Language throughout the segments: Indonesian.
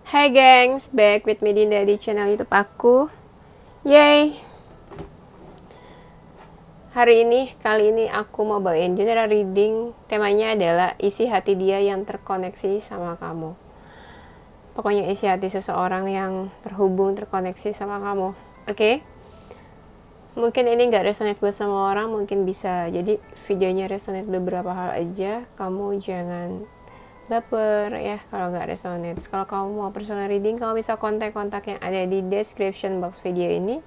Hai gengs, back with me Dinda di channel YouTube aku. Yay! Kali ini aku mau bawain general reading. Temanya adalah isi hati dia yang terkoneksi sama kamu. Pokoknya isi hati seseorang yang terhubung, terkoneksi sama kamu. Oke? Mungkin ini gak resonate buat semua orang, mungkin bisa jadi videonya resonate beberapa hal aja. Kamu jangan baper ya kalau nggak resonate. Kalau kamu mau personal reading, kamu bisa kontak-kontak yang ada di description box video ini.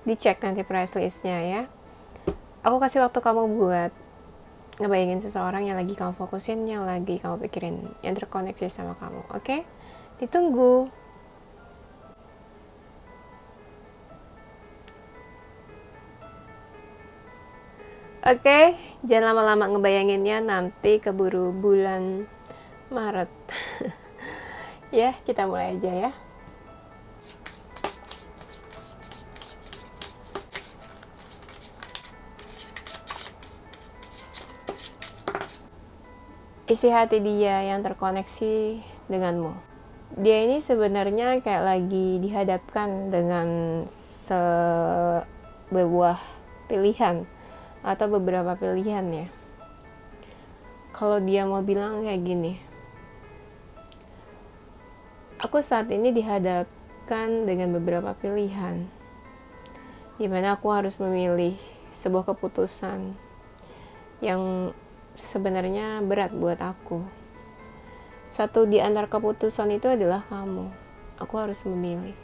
Dicek nanti price listnya ya. Aku kasih waktu kamu buat ngebayangin seseorang yang lagi kamu fokusin, yang lagi kamu pikirin, yang terkoneksi sama kamu. Oke? Ditunggu. Oke, jangan lama-lama ngebayanginnya, nanti keburu bulan Maret. Ya, kita mulai aja ya. Isi hati dia yang terkoneksi denganmu. Dia ini sebenarnya kayak lagi dihadapkan dengan sebuah pilihan atau beberapa pilihan ya. Kalau dia mau bilang kayak gini, aku saat ini dihadapkan dengan beberapa pilihan, dimana aku harus memilih sebuah keputusan yang sebenarnya berat buat aku. Satu di antara keputusan itu adalah kamu. Aku harus memilih.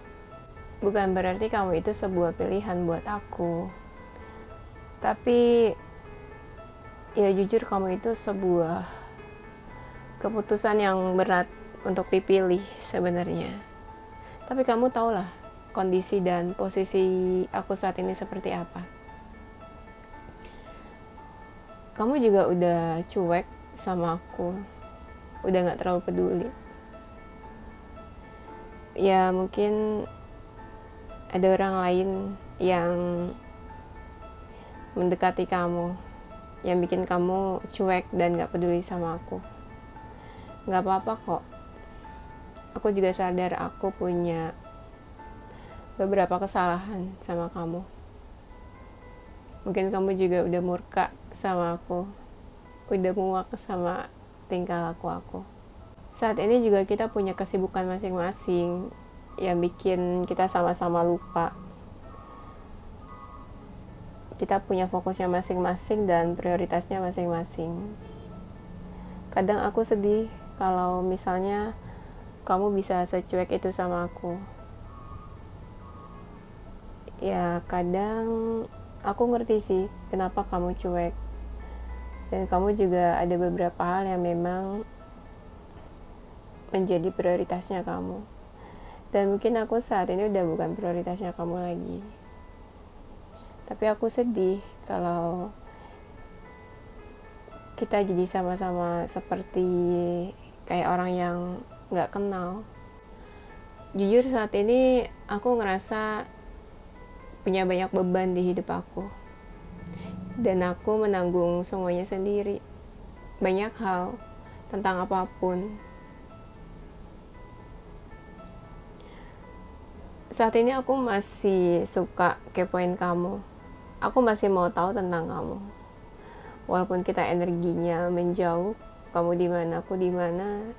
Bukan berarti kamu itu sebuah pilihan buat aku, tapi ya jujur kamu itu sebuah keputusan yang berat untuk dipilih sebenarnya. Tapi kamu tahulah kondisi dan posisi aku saat ini seperti apa. Kamu juga udah cuek sama aku, udah gak terlalu peduli. Ya mungkin ada orang lain yang mendekati kamu, yang bikin kamu cuek dan gak peduli sama aku. Gak apa-apa kok. Aku juga sadar aku punya beberapa kesalahan sama kamu. Mungkin kamu juga udah murka sama aku, udah muak sama tingkah laku aku. Saat ini juga kita punya kesibukan masing-masing yang bikin kita sama-sama lupa. Kita punya fokusnya masing-masing dan prioritasnya masing-masing. Kadang aku sedih kalau misalnya kamu bisa secuek itu sama aku. Ya kadang aku ngerti sih kenapa kamu cuek. Dan kamu juga ada beberapa hal yang memang menjadi prioritasnya kamu. Dan mungkin aku saat ini udah bukan prioritasnya kamu lagi. Tapi aku sedih kalau kita jadi sama-sama seperti kayak orang yang gak kenal. Jujur saat ini aku ngerasa punya banyak beban di hidup aku. Dan aku menanggung semuanya sendiri. Banyak hal tentang apapun. Saat ini aku masih suka kepoin kamu. Aku masih mau tahu tentang kamu. Walaupun kita energinya menjauh, kamu di mana, aku di mana.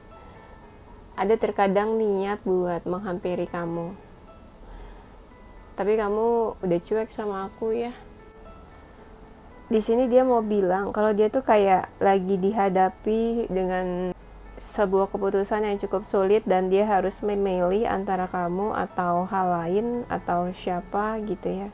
Ada terkadang niat buat menghampiri kamu. Tapi kamu udah cuek sama aku ya. Di sini dia mau bilang kalau dia tuh kayak lagi dihadapi dengan sebuah keputusan yang cukup sulit dan dia harus memilih antara kamu atau hal lain atau siapa gitu ya.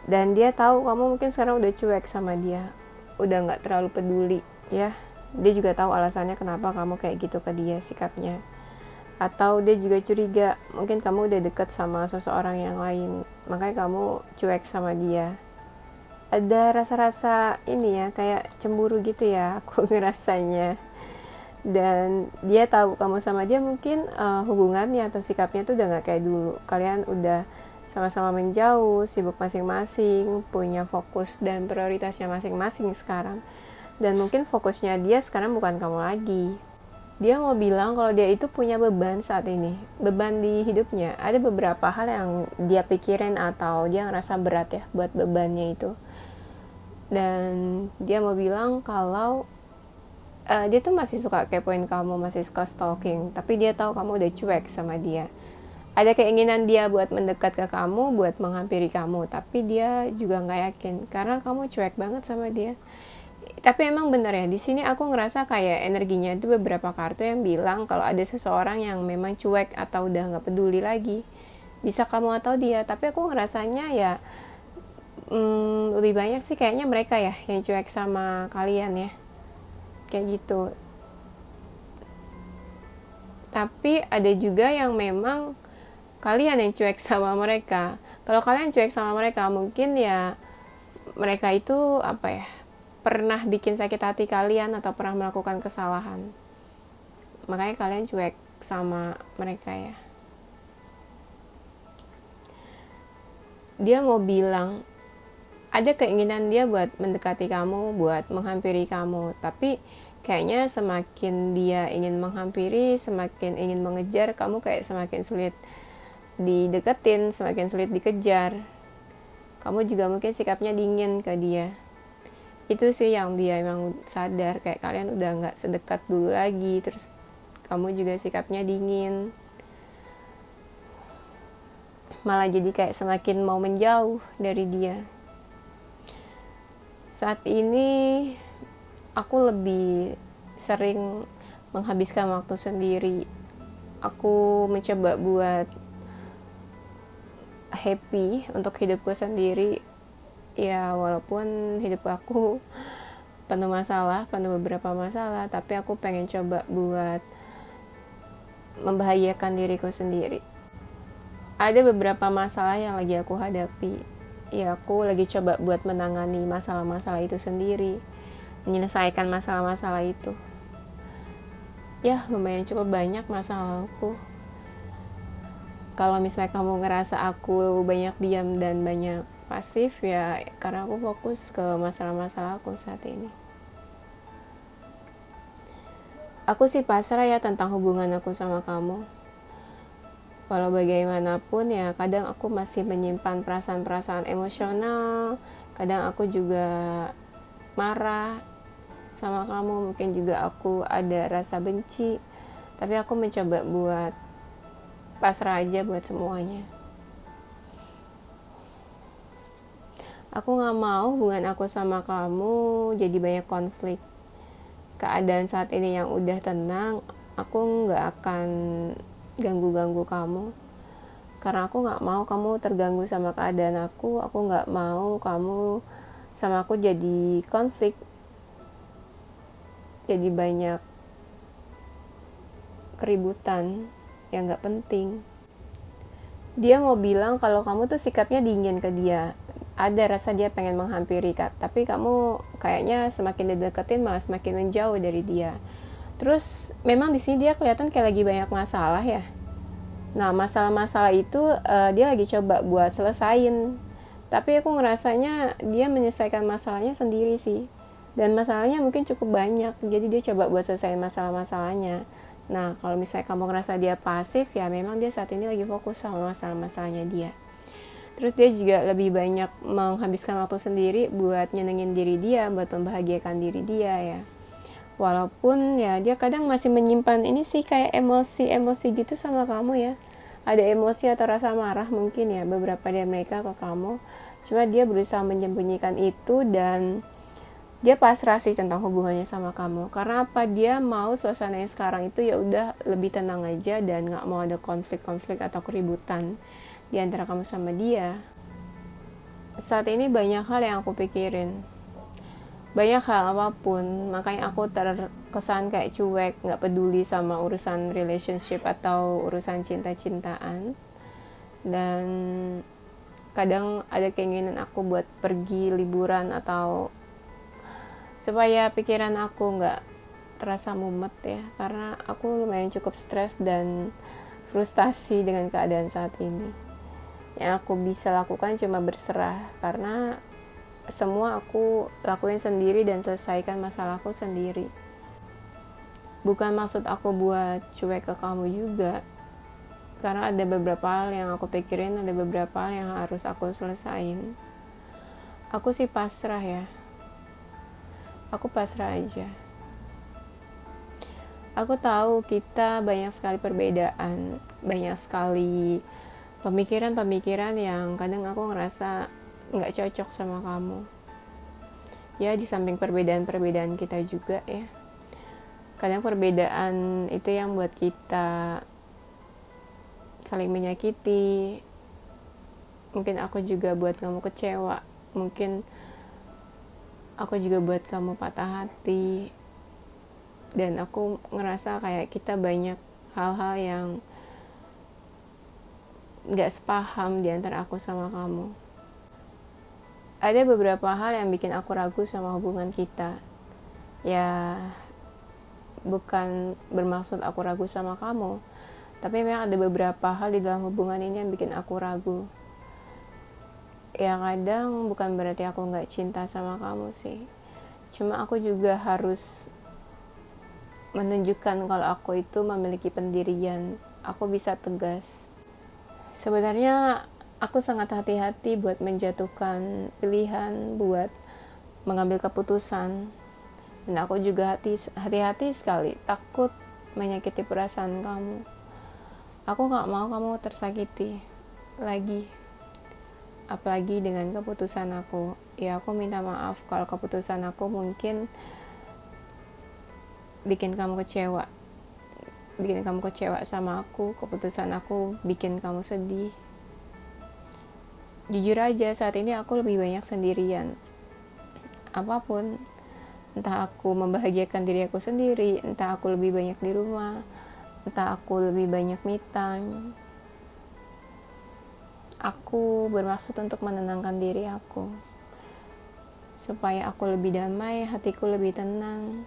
Dan dia tahu kamu mungkin sekarang udah cuek sama dia, udah nggak terlalu peduli ya. Dia juga tahu alasannya kenapa kamu kayak gitu ke dia sikapnya. Atau dia juga curiga mungkin kamu udah deket sama seseorang yang lain, makanya kamu cuek sama dia. Ada rasa-rasa ini ya, kayak cemburu gitu ya aku ngerasanya. Dan dia tahu kamu sama dia mungkin hubungannya atau sikapnya tuh udah gak kayak dulu. Kalian udah sama-sama menjauh, sibuk masing-masing, punya fokus dan prioritasnya masing-masing sekarang. Dan mungkin fokusnya dia sekarang bukan kamu lagi. Dia mau bilang kalau dia itu punya beban saat ini, beban di hidupnya. Ada beberapa hal yang dia pikirin atau dia ngerasa berat ya buat bebannya itu. Dan dia mau bilang kalau dia tuh masih suka kepoin kamu, masih suka stalking, tapi dia tahu kamu udah cuek sama dia. Ada keinginan dia buat mendekat ke kamu, buat menghampiri kamu, tapi dia juga nggak yakin karena kamu cuek banget sama dia. Tapi emang bener ya, di sini aku ngerasa kayak energinya itu beberapa kartu yang bilang kalau ada seseorang yang memang cuek atau udah nggak peduli lagi, bisa kamu atau dia. Tapi aku ngerasanya ya lebih banyak sih kayaknya mereka ya yang cuek sama kalian ya, kayak gitu. Tapi ada juga yang memang kalian yang cuek sama mereka. Kalau kalian cuek sama mereka, mungkin ya mereka itu apa ya, pernah bikin sakit hati kalian atau pernah melakukan kesalahan. Makanya kalian cuek sama mereka ya. Dia mau bilang ada keinginan dia buat mendekati kamu, buat menghampiri kamu, tapi kayaknya semakin dia ingin menghampiri, semakin ingin mengejar, kamu kayak semakin sulit dideketin, semakin sulit dikejar. Kamu juga mungkin sikapnya dingin ke dia. Itu sih yang dia emang sadar, kayak kalian udah gak sedekat dulu lagi, terus kamu juga sikapnya dingin, malah jadi kayak semakin mau menjauh dari dia. Saat ini aku lebih sering menghabiskan waktu sendiri. Aku mencoba buat happy untuk hidupku sendiri ya, walaupun hidup aku penuh masalah, penuh beberapa masalah, tapi aku pengen coba buat membahagiakan diriku sendiri. Ada beberapa masalah yang lagi aku hadapi ya, aku lagi coba buat menangani masalah-masalah itu sendiri, menyelesaikan masalah-masalah itu. Ya lumayan cukup banyak masalahku. Kalau misalnya kamu ngerasa aku banyak diam dan banyak pasif, ya karena aku fokus ke masalah-masalah aku saat ini. Aku sih pasrah ya tentang hubungan aku sama kamu. Walau bagaimanapun ya, kadang aku masih menyimpan perasaan-perasaan emosional. Kadang aku juga marah sama kamu, mungkin juga aku ada rasa benci. Tapi aku mencoba buat pasrah aja buat semuanya. Aku gak mau hubungan aku sama kamu jadi banyak konflik. Keadaan saat ini yang udah tenang, aku gak akan ganggu-ganggu kamu. Karena aku gak mau kamu terganggu sama keadaan aku gak mau kamu sama aku jadi konflik. Jadi banyak keributan yang gak penting. Dia mau bilang kalau kamu tuh sikapnya dingin ke dia. Ada rasa dia pengen menghampiri, tapi kamu kayaknya semakin dideketin malah semakin menjauh dari dia. Terus memang di sini dia kelihatan kayak lagi banyak masalah ya. Nah masalah-masalah itu dia lagi coba buat selesain. Tapi aku ngerasanya dia menyelesaikan masalahnya sendiri sih. Dan masalahnya mungkin cukup banyak, jadi dia coba buat selesaiin masalah-masalahnya. Nah kalau misalnya kamu ngerasa dia pasif, ya memang dia saat ini lagi fokus sama masalah-masalahnya dia. Terus dia juga lebih banyak menghabiskan waktu sendiri buat nyenengin diri dia, buat membahagiakan diri dia ya. Walaupun ya dia kadang masih menyimpan ini sih kayak emosi-emosi gitu sama kamu ya. Ada emosi atau rasa marah mungkin ya beberapa dari mereka ke kamu. Cuma dia berusaha menyembunyikan itu dan dia pasrah sih tentang hubungannya sama kamu. Karena apa? Dia mau suasananya sekarang itu ya udah lebih tenang aja dan nggak mau ada konflik-konflik atau keributan di antara kamu sama dia. Saat ini banyak hal yang aku pikirin, banyak hal apapun, makanya aku terkesan kayak cuek, nggak peduli sama urusan relationship atau urusan cinta-cintaan. Dan kadang ada keinginan aku buat pergi liburan atau supaya pikiran aku nggak terasa mumet ya, karena aku lumayan cukup stres dan frustasi dengan keadaan saat ini. Yang aku bisa lakukan cuma berserah, karena semua aku lakuin sendiri dan selesaikan masalahku sendiri. Bukan maksud aku buat cuek ke kamu juga, karena ada beberapa hal yang aku pikirin, ada beberapa hal yang harus aku selesain. Aku sih pasrah ya, aku pasrah aja. Aku tahu kita banyak sekali perbedaan, banyak sekali pemikiran-pemikiran yang kadang aku ngerasa nggak cocok sama kamu. Ya, di samping perbedaan-perbedaan kita juga ya, kadang perbedaan itu yang buat kita saling menyakiti. Mungkin aku juga buat kamu kecewa, mungkin aku juga buat kamu patah hati, dan aku ngerasa kayak kita banyak hal-hal yang gak sepaham di antara aku sama kamu. Ada beberapa hal yang bikin aku ragu sama hubungan kita. Ya, bukan bermaksud aku ragu sama kamu, tapi memang ada beberapa hal di dalam hubungan ini yang bikin aku ragu. Ya kadang bukan berarti aku gak cinta sama kamu sih, cuma aku juga harus menunjukkan kalau aku itu memiliki pendirian. Aku bisa tegas. Sebenarnya aku sangat hati-hati buat menjatuhkan pilihan, buat mengambil keputusan. Dan aku juga hati-hati sekali, takut menyakiti perasaan kamu. Aku gak mau kamu tersakiti lagi. Apalagi dengan keputusan aku. Ya, aku minta maaf kalau keputusan aku mungkin bikin kamu kecewa. Bikin kamu kecewa sama aku. Keputusan aku bikin kamu sedih. Jujur aja, saat ini aku lebih banyak sendirian. Apapun, entah aku membahagiakan diri aku sendiri, entah aku lebih banyak di rumah, entah aku lebih banyak me time. Aku bermaksud untuk menenangkan diri aku, supaya aku lebih damai, hatiku lebih tenang.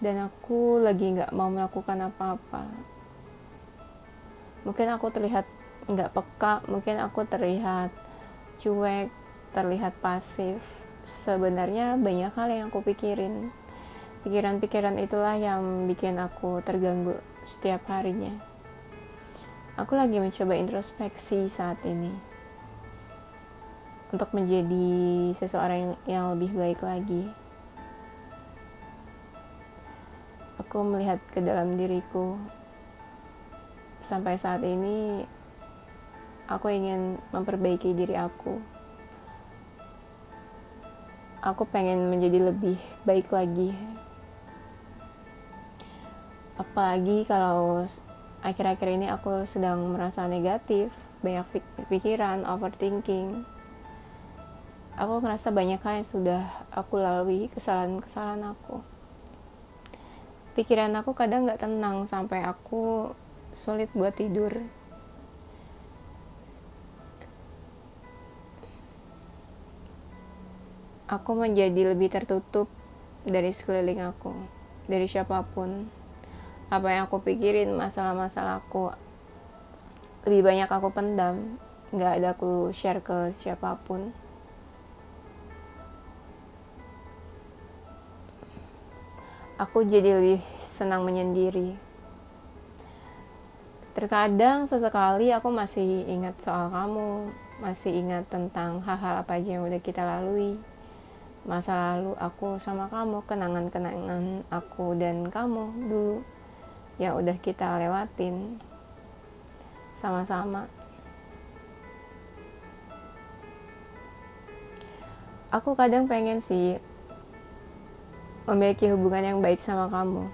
Dan aku lagi gak mau melakukan apa-apa. Mungkin aku terlihat gak peka, mungkin aku terlihat cuek, terlihat pasif. Sebenarnya banyak hal yang aku pikirin. Pikiran-pikiran itulah yang bikin aku terganggu setiap harinya. Aku lagi mencoba introspeksi saat ini untuk menjadi seseorang yang lebih baik lagi. Aku melihat ke dalam diriku. Sampai saat ini aku ingin memperbaiki diri aku. Aku pengen menjadi lebih baik lagi. Apalagi kalau akhir-akhir ini aku sedang merasa negatif, banyak pikiran, overthinking. Aku ngerasa banyak hal yang sudah aku lalui, kesalahan-kesalahan aku. Pikiran aku kadang gak tenang sampai aku sulit buat tidur. Aku menjadi lebih tertutup dari sekeliling aku, dari siapapun. Apa yang aku pikirin, masalah-masalah aku, lebih banyak aku pendam, gak ada aku share ke siapapun. Aku jadi lebih senang menyendiri. Terkadang sesekali aku masih ingat soal kamu, masih ingat tentang hal-hal apa aja yang udah kita lalui. Masa lalu aku sama kamu, kenangan-kenangan aku dan kamu dulu yang udah kita lewatin sama-sama. Aku kadang pengen sih memiliki hubungan yang baik sama kamu,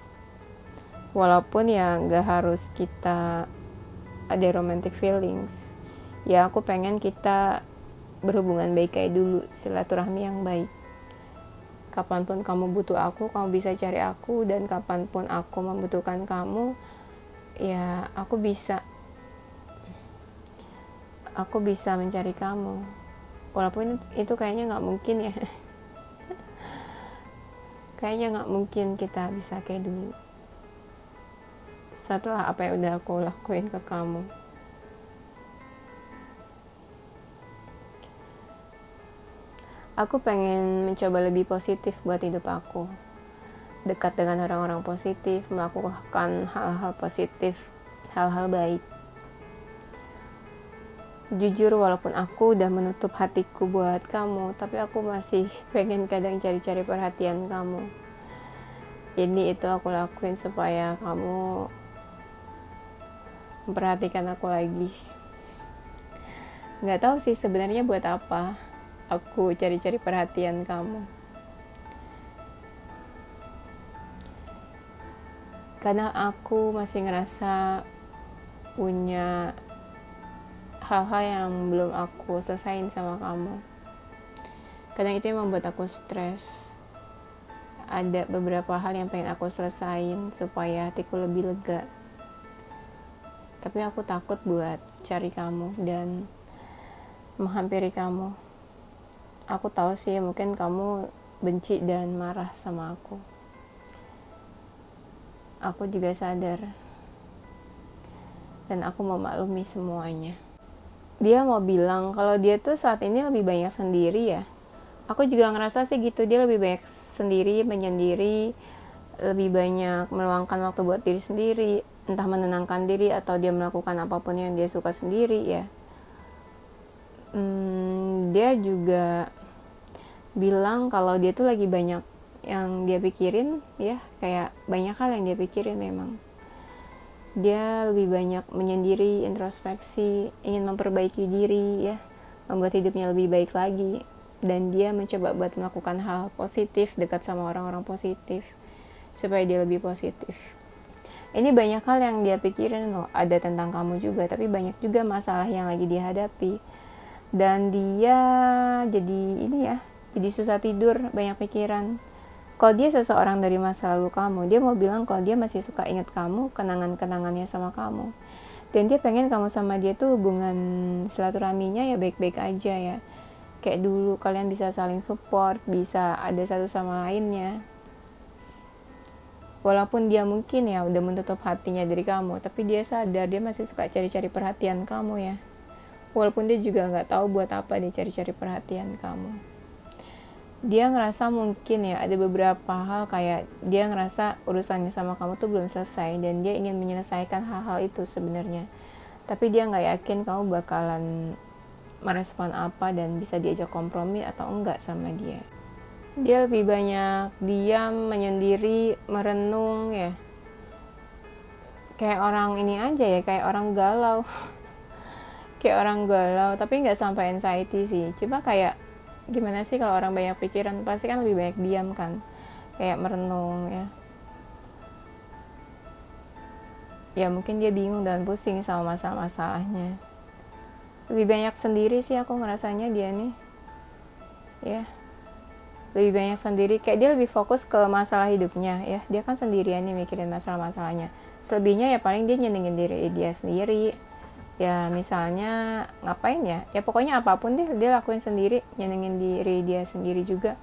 walaupun ya gak harus kita ada romantic feelings. Ya aku pengen kita berhubungan baik kayak dulu, silaturahmi yang baik. Kapanpun kamu butuh aku, kamu bisa cari aku, dan kapanpun aku membutuhkan kamu, ya aku bisa mencari kamu. Walaupun itu kayaknya gak mungkin ya. Kayaknya gak mungkin kita bisa kayak dulu setelah apa yang udah aku lakuin ke kamu. Aku pengen mencoba lebih positif buat hidup aku. dekat dengan orang-orang positif, melakukan hal-hal positif, hal-hal baik. Jujur, walaupun aku udah menutup hatiku buat kamu, tapi aku masih pengen kadang cari-cari perhatian kamu. Ini itu aku lakuin supaya kamu memperhatikan aku lagi. Nggak tahu sih sebenarnya buat apa aku cari-cari perhatian kamu. Karena aku masih ngerasa punya hal-hal yang belum aku selesain sama kamu. Kadang itu yang membuat aku stres. Ada beberapa hal yang pengen aku selesain supaya hatiku lebih lega. Tapi aku takut buat cari kamu dan menghampiri kamu. Aku tahu sih mungkin kamu benci dan marah sama aku. Aku juga sadar. Dan aku memaklumi semuanya. Dia mau bilang kalau dia tuh saat ini lebih banyak sendiri ya. Aku juga ngerasa sih gitu, dia lebih banyak sendiri, menyendiri, lebih banyak meluangkan waktu buat diri sendiri, entah menenangkan diri atau dia melakukan apapun yang dia suka sendiri ya. Dia juga bilang kalau dia tuh lagi banyak yang dia pikirin ya, kayak banyak hal yang dia pikirin memang. Dia lebih banyak menyendiri, introspeksi, ingin memperbaiki diri ya, membuat hidupnya lebih baik lagi. Dan dia mencoba buat melakukan hal positif, dekat sama orang-orang positif, supaya dia lebih positif. Ini banyak hal yang dia pikirin loh, ada tentang kamu juga, tapi banyak juga masalah yang lagi dihadapi. Dan dia jadi susah tidur, banyak pikiran. Kalau dia seseorang dari masa lalu kamu, dia mau bilang kalau dia masih suka ingat kamu, kenangan-kenangannya sama kamu. Dan dia pengen kamu sama dia tuh hubungan silaturahminya ya baik-baik aja ya. Kayak dulu kalian bisa saling support, bisa ada satu sama lainnya. Walaupun dia mungkin ya udah menutup hatinya dari kamu, tapi dia sadar dia masih suka cari-cari perhatian kamu ya. Walaupun dia juga nggak tahu buat apa dia cari-cari perhatian kamu. Dia ngerasa mungkin ya ada beberapa hal kayak dia ngerasa urusannya sama kamu tuh belum selesai dan dia ingin menyelesaikan hal-hal itu sebenarnya. Tapi dia nggak yakin kamu bakalan merespon apa dan bisa diajak kompromi atau enggak sama dia. Dia lebih banyak diam, menyendiri, merenung ya. Kayak orang ini aja ya, kayak orang galau. Kayak orang galau, tapi nggak sampai anxiety sih. Cuma kayak gimana sih kalau orang banyak pikiran, pasti kan lebih banyak diam kan, kayak merenung ya. Ya mungkin dia bingung dan pusing sama masalah-masalahnya. Lebih banyak sendiri sih aku ngerasanya dia nih ya. Lebih banyak sendiri, kayak dia lebih fokus ke masalah hidupnya ya. Dia kan sendirian nih mikirin masalah-masalahnya. Selebihnya ya paling dia nyenengin diri dia sendiri. Ya misalnya ngapain ya pokoknya apapun deh dia lakuin sendiri, nyenengin diri dia sendiri juga,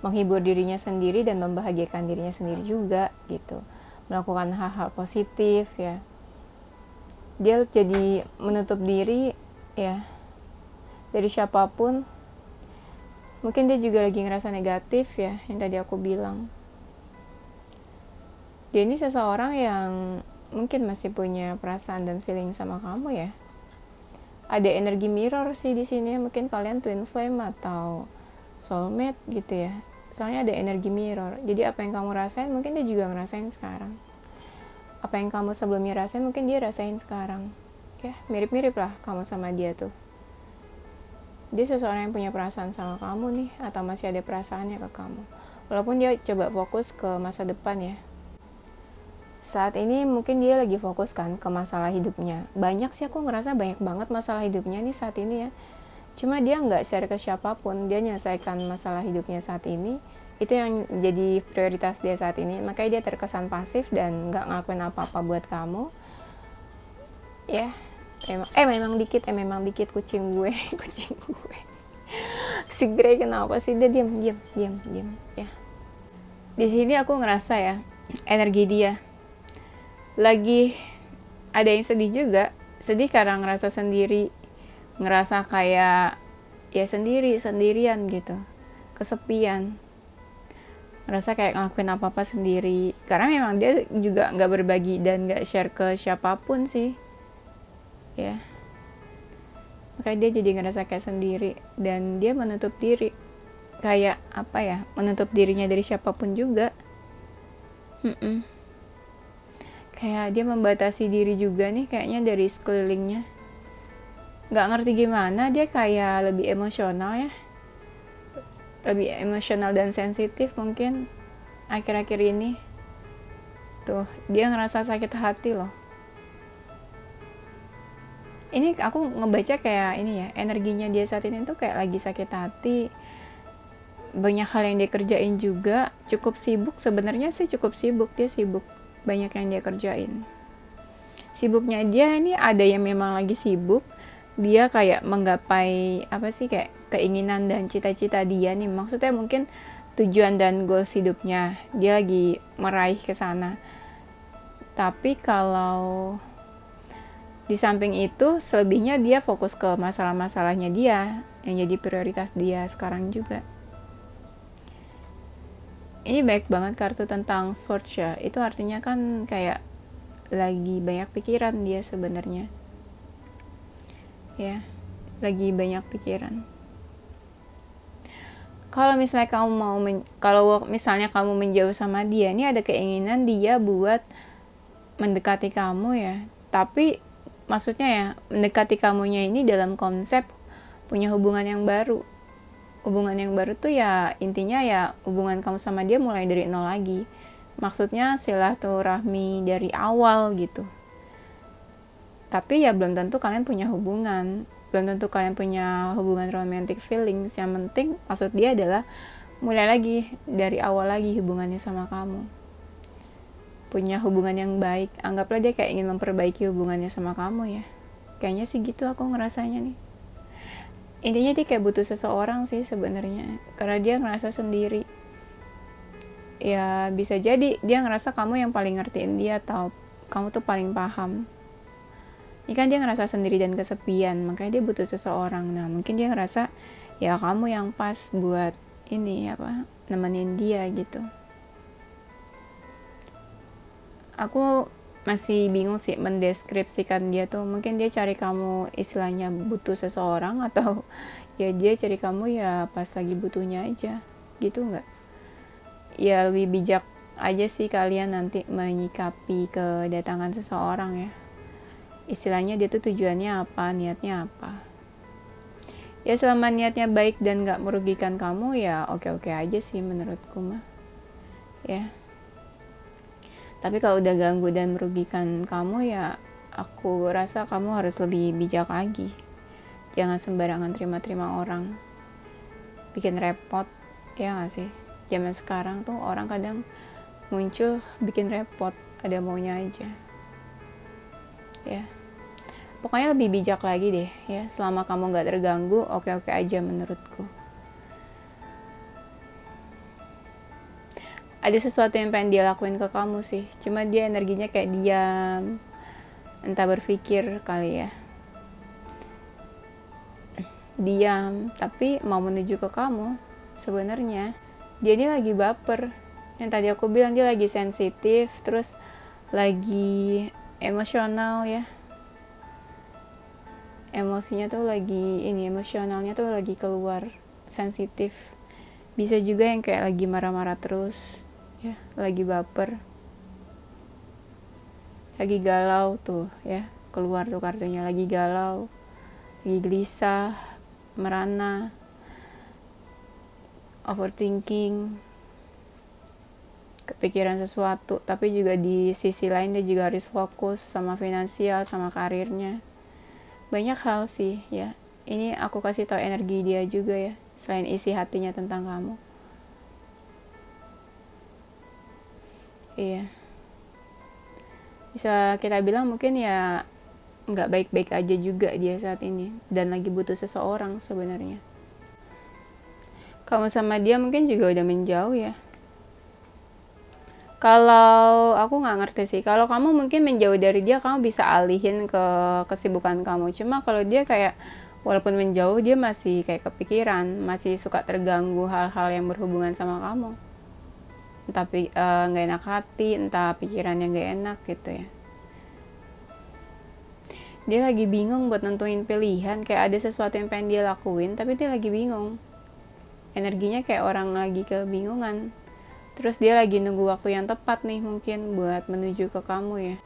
menghibur dirinya sendiri dan membahagiakan dirinya sendiri juga gitu, melakukan hal-hal positif ya. Dia jadi menutup diri ya dari siapapun. Mungkin dia juga lagi ngerasa negatif ya, yang tadi aku bilang. Dia ini seseorang yang mungkin masih punya perasaan dan feeling sama kamu ya. Ada energi mirror sih di sini, mungkin kalian twin flame atau soulmate gitu ya. Soalnya ada energi mirror. Jadi apa yang kamu rasain mungkin dia juga ngerasain sekarang. Apa yang kamu sebelumnya rasain mungkin dia rasain sekarang. Ya, mirip-mirip lah kamu sama dia tuh. Dia seseorang yang punya perasaan sama kamu nih, atau masih ada perasaannya ke kamu. Walaupun dia coba fokus ke masa depan ya. Saat ini mungkin dia lagi fokus kan ke masalah hidupnya. Banyak sih, aku ngerasa banyak banget masalah hidupnya nih saat ini ya. Cuma dia nggak share ke siapapun, dia menyelesaikan masalah hidupnya saat ini. Itu yang jadi prioritas dia saat ini. Makanya dia terkesan pasif dan nggak ngelakuin apa-apa buat kamu. Ya, memang dikit kucing gue. Kucing gue. Si Grey kenapa sih? Dia diam ya. Di sini aku ngerasa ya, energi dia lagi ada yang sedih juga, sedih karena ngerasa sendiri, ngerasa kayak ya sendirian gitu, kesepian. ngerasa kayak ngelakuin apa-apa sendiri, karena memang dia juga nggak berbagi dan nggak share ke siapapun sih ya. Makanya dia jadi ngerasa kayak sendiri dan dia menutup diri, kayak apa ya, menutup dirinya dari siapapun juga. Kayak dia membatasi diri juga nih kayaknya dari sekelilingnya, nggak ngerti gimana, dia kayak lebih emosional ya, lebih emosional dan sensitif mungkin akhir-akhir ini. Tuh, dia ngerasa sakit hati loh. Ini aku ngebaca kayak ini ya, energinya dia saat ini tuh kayak lagi sakit hati. Banyak hal yang dia kerjain juga, cukup sibuk sebenarnya sih, cukup sibuk, dia sibuk, banyak yang dia kerjain. Sibuknya dia ini ada yang memang lagi sibuk, dia kayak menggapai apa sih, kayak keinginan dan cita-cita dia nih, maksudnya mungkin tujuan dan goals hidupnya dia lagi meraih ke sana. Tapi kalau di samping itu, selebihnya dia fokus ke masalah-masalahnya dia yang jadi prioritas dia sekarang juga. Ini baik banget kartu tentang Swords ya. Itu artinya kan kayak lagi banyak pikiran dia sebenarnya. Ya, lagi banyak pikiran. Kalau misalnya kamu menjauh sama dia, ini ada keinginan dia buat mendekati kamu ya. Tapi maksudnya ya, mendekati kamunya ini dalam konsep punya hubungan yang baru. Hubungan yang baru tuh ya intinya ya hubungan kamu sama dia mulai dari nol lagi. Maksudnya silaturahmi dari awal gitu. Tapi ya belum tentu kalian punya hubungan. Belum tentu kalian punya hubungan romantic feelings. Yang penting maksud dia adalah mulai lagi dari awal lagi hubungannya sama kamu. Punya hubungan yang baik. Anggaplah dia kayak ingin memperbaiki hubungannya sama kamu ya. Kayaknya sih gitu aku ngerasanya nih. Intinya dia kayak butuh seseorang sih sebenarnya, karena dia ngerasa sendiri. Ya bisa jadi dia ngerasa kamu yang paling ngertiin dia, atau kamu tuh paling paham. Ini kan dia ngerasa sendiri dan kesepian, makanya dia butuh seseorang. Nah mungkin dia ngerasa ya kamu yang pas buat ini apa, nemenin dia gitu. Aku masih bingung sih mendeskripsikan dia tuh. Mungkin dia cari kamu istilahnya butuh seseorang, atau ya dia cari kamu ya pas lagi butuhnya aja gitu nggak? Ya lebih bijak aja sih kalian nanti menyikapi kedatangan seseorang ya. Istilahnya dia tuh tujuannya apa, niatnya apa. Ya selama niatnya baik dan nggak merugikan kamu ya oke-oke aja sih menurutku mah ya. Tapi kalau udah ganggu dan merugikan kamu ya aku rasa kamu harus lebih bijak lagi. Jangan sembarangan terima-terima orang, bikin repot ya gak sih. Zaman sekarang tuh orang kadang muncul bikin repot, ada maunya aja ya. Pokoknya lebih bijak lagi deh ya. Selama kamu gak terganggu oke-oke aja menurutku. Ada sesuatu yang pengen dia lakuin ke kamu sih, cuma dia energinya kayak diam, entah berpikir kali ya, diam tapi mau menuju ke kamu. Sebenarnya dia ini lagi baper, yang tadi aku bilang dia lagi sensitif, terus lagi emosional ya, emosinya tuh lagi ini, emosionalnya tuh lagi keluar, sensitif. Bisa juga yang kayak lagi marah-marah terus ya, lagi baper, lagi galau tuh ya, keluar tuh kartunya, lagi galau, lagi gelisah, merana, overthinking, kepikiran sesuatu. Tapi juga di sisi lain dia juga harus fokus sama finansial, sama karirnya, banyak hal sih ya. Ini aku kasih tau energi dia juga ya, selain isi hatinya tentang kamu. Iya, bisa kita bilang mungkin ya nggak baik-baik aja juga dia saat ini, dan lagi butuh seseorang sebenarnya. Kamu sama dia mungkin juga udah menjauh ya. Kalau aku nggak ngerti sih, kalau kamu mungkin menjauh dari dia, kamu bisa alihin ke kesibukan kamu. Cuma kalau dia kayak walaupun menjauh dia masih kayak kepikiran, masih suka terganggu hal-hal yang berhubungan sama kamu. entah nggak enak hati, entah pikiran yang nggak enak gitu ya. Dia lagi bingung buat nentuin pilihan, kayak ada sesuatu yang pengen dia lakuin, tapi dia lagi bingung. Energinya kayak orang lagi kebingungan. Terus dia lagi nunggu waktu yang tepat nih mungkin buat menuju ke kamu ya.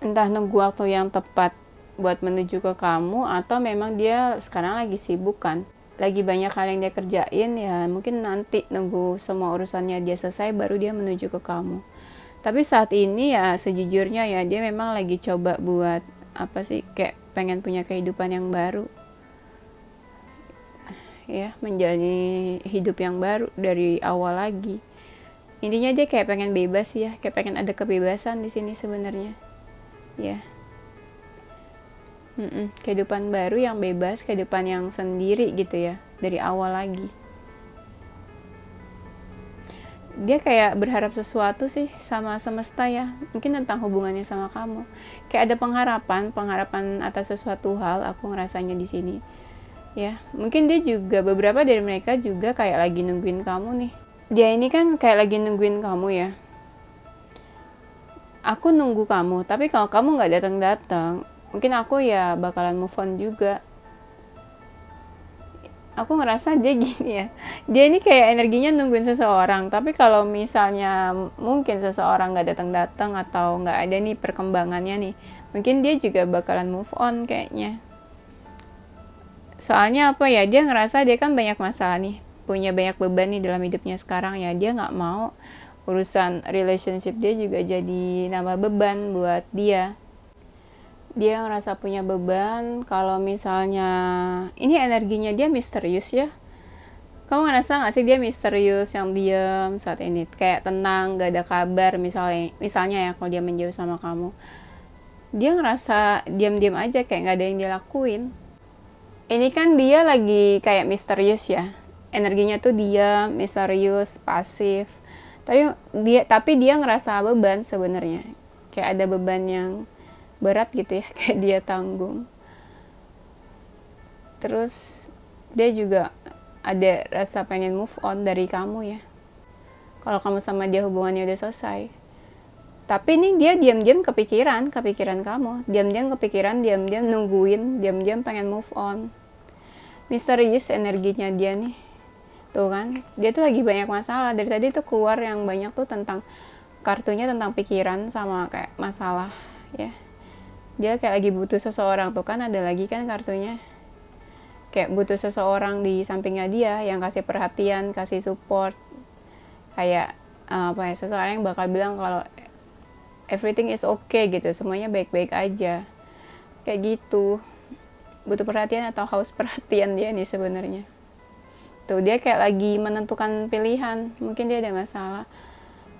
Entah nunggu waktu yang tepat buat menuju ke kamu, atau memang dia sekarang lagi sibuk kan. Lagi banyak hal yang dia kerjain ya, mungkin nanti nunggu semua urusannya dia selesai baru dia menuju ke kamu. Tapi saat ini ya sejujurnya ya dia memang lagi coba buat kayak pengen punya kehidupan yang baru ya, menjalani hidup yang baru dari awal lagi. Intinya dia kayak pengen bebas ya, kayak pengen ada kebebasan di sini sebenarnya ya. Kehidupan baru yang bebas, kehidupan yang sendiri gitu ya, dari awal lagi. Dia kayak berharap sesuatu sih sama semesta ya, mungkin tentang hubungannya sama kamu. Kayak ada pengharapan atas sesuatu hal, aku ngerasanya di sini. Ya, mungkin dia juga, beberapa dari mereka juga kayak lagi nungguin kamu nih. Dia ini kan kayak lagi nungguin kamu ya. Aku nunggu kamu, tapi kalau kamu nggak datang-datang, mungkin aku ya bakalan move on juga. Aku ngerasa dia gini ya, dia ini kayak energinya nungguin seseorang, tapi kalau misalnya mungkin seseorang nggak datang-datang atau nggak ada nih perkembangannya nih, mungkin dia juga bakalan move on kayaknya. Soalnya dia ngerasa dia kan banyak masalah nih, punya banyak beban nih dalam hidupnya sekarang ya, dia nggak mau urusan relationship dia juga jadi nambah beban buat dia. Dia ngerasa punya beban kalau misalnya ini energinya dia misterius ya. Kamu ngerasa gak sih dia misterius, yang diam saat ini, kayak tenang, gak ada kabar misalnya ya kalau dia menjauh sama kamu. Dia ngerasa diam-diam aja, kayak gak ada yang dia lakuin. Ini kan dia lagi kayak misterius ya. Energinya tuh diam, misterius, pasif. Tapi dia ngerasa beban sebenarnya. Kayak ada beban yang berat gitu ya, kayak dia tanggung. Terus dia juga ada rasa pengen move on dari kamu ya, kalau kamu sama dia hubungannya udah selesai. Tapi ini dia diam-diam kepikiran kamu, diam-diam kepikiran, diam-diam nungguin, diam-diam pengen move on. Misterius energinya dia nih, tuh kan, dia tuh lagi banyak masalah. Dari tadi tuh keluar yang banyak tuh tentang kartunya, tentang pikiran sama kayak masalah ya. Dia kayak lagi butuh seseorang, tuh kan ada lagi kan kartunya, kayak butuh seseorang di sampingnya dia yang kasih perhatian, kasih support, kayak seseorang yang bakal bilang kalau everything is okay gitu, semuanya baik-baik aja, kayak gitu. Butuh perhatian atau haus perhatian dia nih sebenarnya. Tuh dia kayak lagi menentukan pilihan, mungkin dia ada masalah,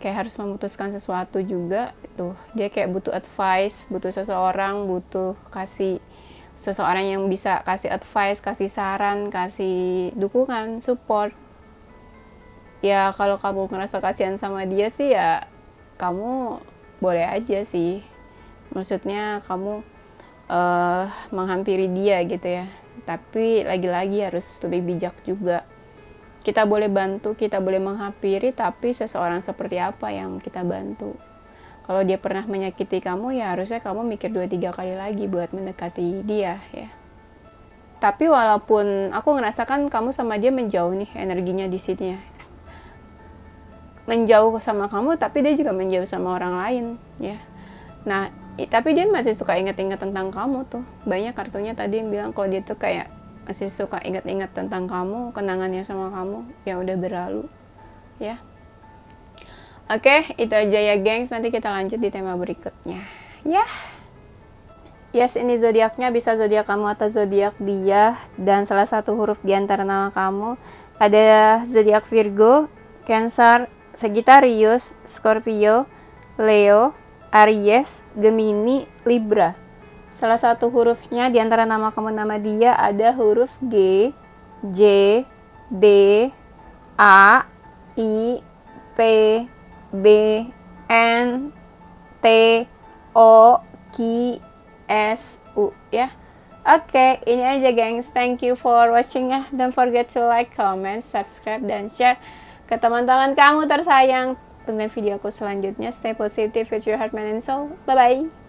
kayak harus memutuskan sesuatu juga. Tuh dia kayak butuh advice, butuh seseorang, butuh seseorang yang bisa kasih advice, kasih saran, kasih dukungan, support. Ya kalau kamu ngerasa kasihan sama dia sih ya kamu boleh aja sih, maksudnya kamu menghampiri dia gitu ya. Tapi lagi-lagi harus lebih bijak juga. Kita boleh bantu, kita boleh menghampiri, tapi seseorang seperti apa yang kita bantu. Kalau dia pernah menyakiti kamu ya harusnya kamu mikir 2-3 kali lagi buat mendekati dia ya. Tapi walaupun aku ngerasakan kamu sama dia menjauh nih energinya di sini ya. Menjauh sama kamu tapi dia juga menjauh sama orang lain ya. Nah, tapi dia masih suka ingat-ingat tentang kamu tuh. Banyak kartunya tadi yang bilang kalau dia tuh kayak masih suka ingat-ingat tentang kamu, kenangannya sama kamu yang udah berlalu ya. Oke, itu aja ya gengs, nanti kita lanjut di tema berikutnya ya. Yes, ini zodiaknya, bisa zodiak kamu atau zodiak dia, dan salah satu huruf di antara nama kamu. Ada zodiak Virgo, Cancer, Sagittarius, Scorpio, Leo, Aries, Gemini, Libra. Salah satu hurufnya di antara nama kamu, nama dia ada huruf G, J, D, A, I, P, B, N, T, O, Q, S, U ya. Oke, ini aja gengs. Thank you for watching ya. Don't forget to like, comment, subscribe, dan share ke teman-teman kamu tersayang. tungguin video aku selanjutnya. Stay positive with your heart, mind, and soul. Bye-bye.